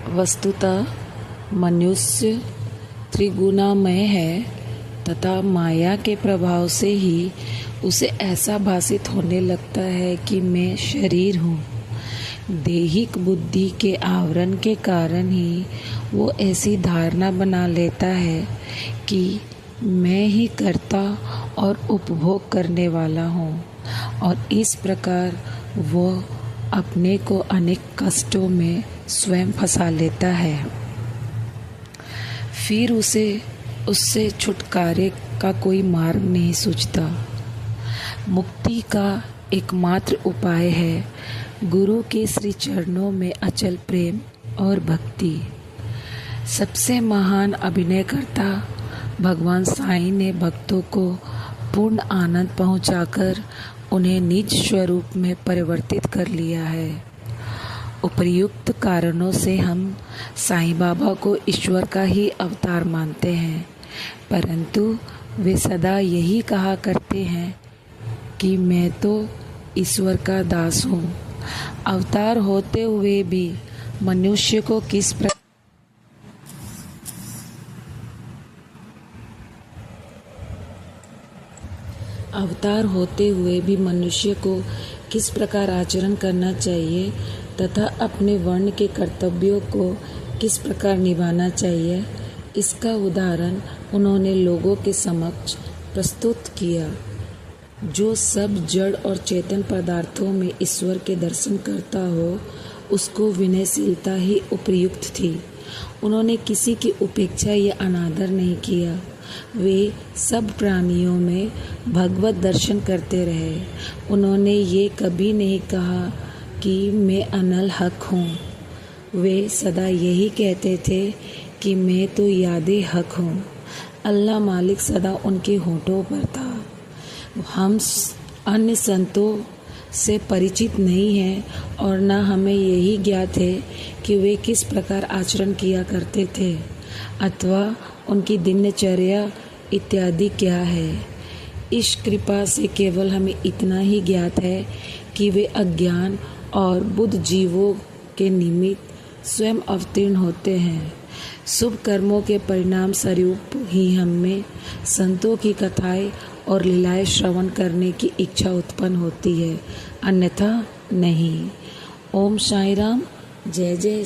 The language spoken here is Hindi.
वस्तुतः मनुष्य त्रिगुणामय है तथा माया के प्रभाव से ही उसे ऐसा भासित होने लगता है कि मैं शरीर हूँ। दैहिक बुद्धि के आवरण के कारण ही वो ऐसी धारणा बना लेता है कि मैं ही कर्ता और उपभोग करने वाला हूँ और इस प्रकार वो अपने को अनेक कष्टों में स्वयं फंसा लेता है। फिर उससे छुटकारे का कोई मार्ग नहीं सूझता। मुक्ति का एकमात्र उपाय है गुरु के श्री चरणों में अचल प्रेम और भक्ति। सबसे महान अभिनयकर्ता भगवान साईं ने भक्तों को पूर्ण आनंद पहुंचाकर उन्हें निज स्वरूप में परिवर्तित कर लिया है। उपर्युक्त कारणों से हम साईं बाबा को ईश्वर का ही अवतार मानते हैं, परंतु वे सदा यही कहा करते हैं कि मैं तो ईश्वर का दास हूँ। अवतार होते हुए भी मनुष्य को किस प्रकार आचरण करना चाहिए तथा अपने वर्ण के कर्तव्यों को किस प्रकार निभाना चाहिए, इसका उदाहरण उन्होंने लोगों के समक्ष प्रस्तुत किया। जो सब जड़ और चेतन पदार्थों में ईश्वर के दर्शन करता हो, उसको विनयशीलता ही उपयुक्त थी। उन्होंने किसी की उपेक्षा या अनादर नहीं किया। वे सब प्राणियों में भगवत दर्शन करते रहे। उन्होंने ये कभी नहीं कहा कि मैं अनल हक हूँ। वे सदा यही कहते थे कि मैं तो यादे हक हूँ। अल्लाह मालिक सदा उनके होठों पर था। हम अन्य संतों से परिचित नहीं हैं और न हमें यही ज्ञात है कि वे किस प्रकार आचरण किया करते थे अथवा उनकी दिनचर्या इत्यादि क्या है। इस कृपा से केवल हमें इतना ही ज्ञात है कि वे अज्ञान और बुद्ध जीवों के निमित्त स्वयं अवतीर्ण होते हैं। शुभ कर्मों के परिणाम स्वरूप ही हमें संतों की कथाएं और लीलाएं श्रवण करने की इच्छा उत्पन्न होती है, अन्यथा नहीं। ओम साईं राम। जय जय।